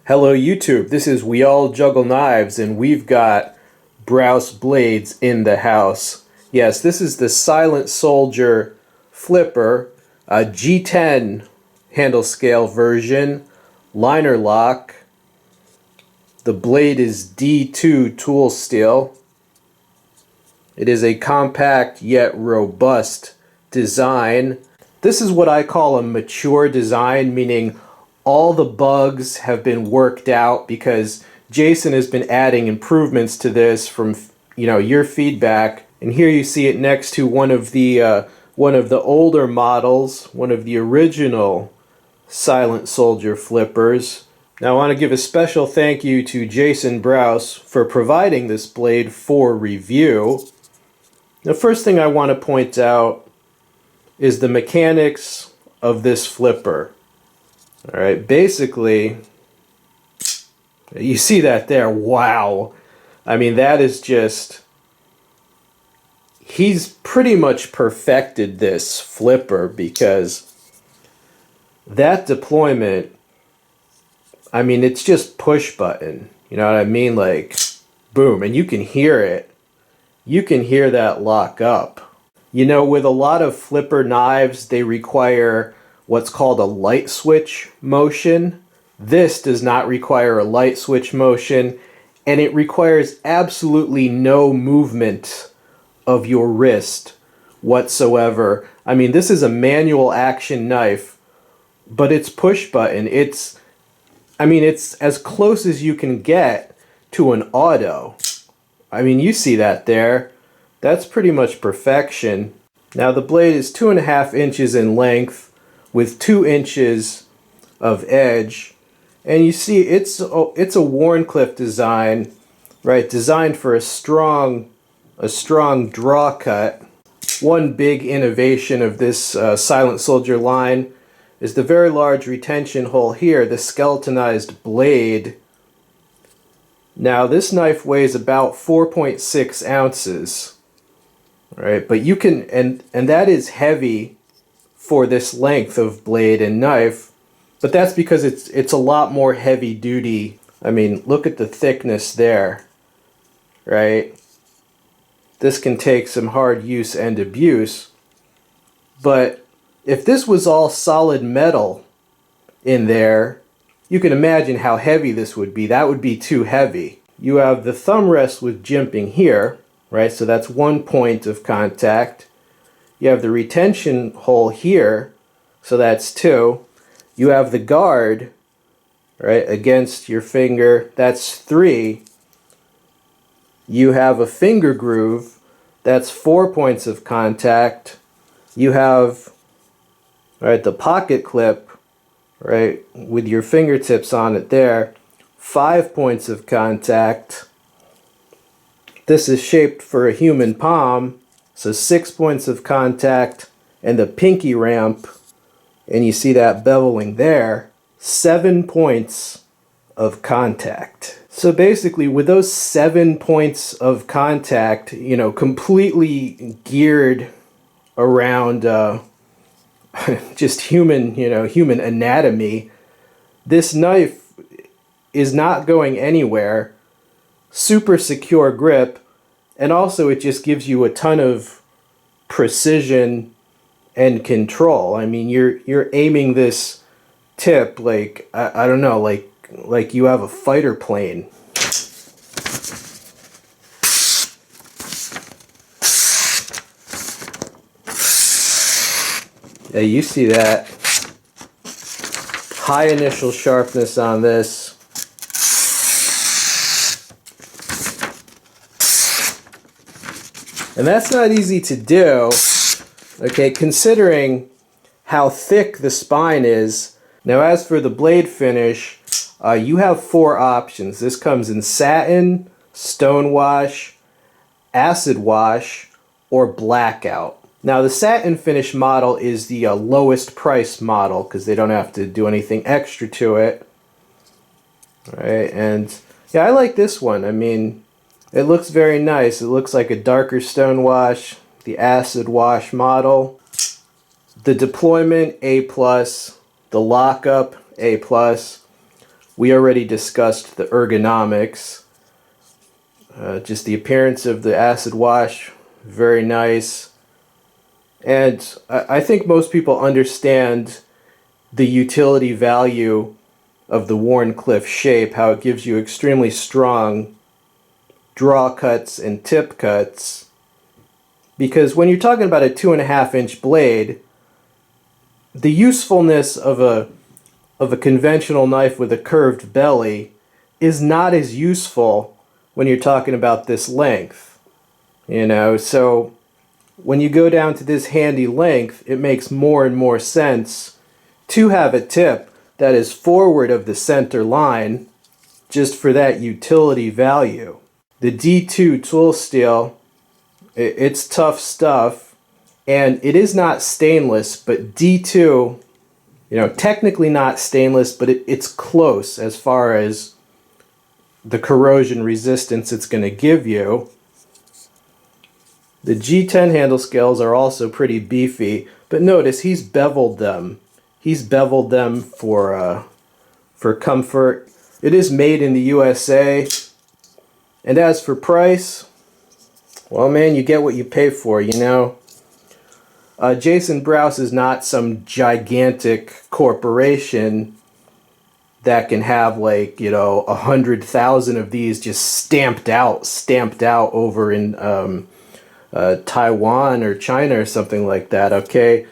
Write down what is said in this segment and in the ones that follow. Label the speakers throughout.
Speaker 1: Hello YouTube, this is We All Juggle Knives and we've got Brous blades in the house. Yes, this is the Silent Soldier flipper, a G10 handle scale version, liner lock. The blade is D2 tool steel. It is a compact yet robust design. This is what I call a mature design, meaning all the bugs have been worked out because Jason has been adding improvements to this from your feedback. And here you see it next to one of the older models, one of the original Silent Soldier flippers. Now I want to give a special thank you to Jason Brous for providing this blade for review. The first thing I want to point out is the mechanics of this flipper. All right, basically, you see that there. Wow. I mean, that is just, he's pretty much perfected this flipper because that deployment, I mean, it's just push button. You know what I mean? Like, boom, and you can hear it. You can hear that lock up. You know, with a lot of flipper knives, they require what's called a light switch motion. This does not require a light switch motion, and it requires absolutely no movement of your wrist whatsoever. I mean, this is a manual action knife, but it's push button. It's as close as you can get to an auto. I mean, you see that there. That's pretty much perfection. Now the blade is 2.5 inches in length with 2 inches of edge, and you see it's a Wharncliffe design, right? Designed for a strong draw cut. One big innovation of this Silent Soldier line is the very large retention hole here, the skeletonized blade. Now this knife weighs about 4.6 ounces, right? But you can, and that is heavy for this length of blade and knife, but that's because it's a lot more heavy duty. I mean, look at the thickness there, right? This can take some hard use and abuse, but if this was all solid metal in there, you can imagine how heavy this would be. That would be too heavy. You have the thumb rest with jimping here, right? So that's 1 point of contact. You have the retention hole here, so that's 2. You have the guard, right, against your finger, that's 3. You have a finger groove, that's 4 points of contact. You have, right, the pocket clip, right, with your fingertips on it there, 5 points of contact. This is shaped for a human palm, so 6 points of contact, and the pinky ramp, and you see that beveling there, 7 points of contact. So basically, with those 7 points of contact, you know, completely geared around just human anatomy, this knife is not going anywhere. Super secure grip. And also it just gives you a ton of precision and control. I mean, you're aiming this tip like I don't know, like you have a fighter plane. Yeah, you see that. High initial sharpness on this. And that's not easy to do, okay, considering how thick the spine is. Now as for the blade finish, you have 4 options. This comes in satin, stonewash, acid wash, or blackout. Now the satin finish model is the lowest price model because they don't have to do anything extra to it. Right, and yeah, I like this one. I mean, it looks very nice. It looks like a darker stonewash, the acid wash model. The deployment, A+, the lockup, A+. We already discussed the ergonomics. Just the appearance of the acid wash, very nice. And I think most people understand the utility value of the Wharncliffe shape, how it gives you extremely strong draw cuts and tip cuts. Because when you're talking about a 2.5-inch blade, the usefulness of a conventional knife with a curved belly is not as useful when you're talking about this length. You know, so when you go down to this handy length, it makes more and more sense to have a tip that is forward of the center line just for that utility value. The D2 tool steel, it's tough stuff, and it is not stainless, but D2, you know, technically not stainless, but it's close as far as the corrosion resistance it's going to give you. The G10 handle scales are also pretty beefy, but notice he's beveled them. He's beveled them for comfort. It is made in the USA. And as for price, well, man, you get what you pay for, you know. Jason Brous is not some gigantic corporation that can have, like, you know, 100,000 of these just stamped out over in Taiwan or China or something like that, okay?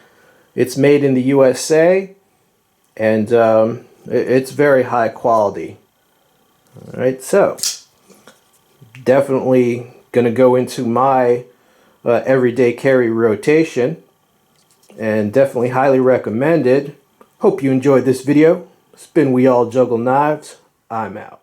Speaker 1: It's made in the USA, and it's very high quality. All right, so definitely going to go into my everyday carry rotation, and definitely highly recommended. Hope you enjoyed this video. Spin We All Juggle Knives. I'm out.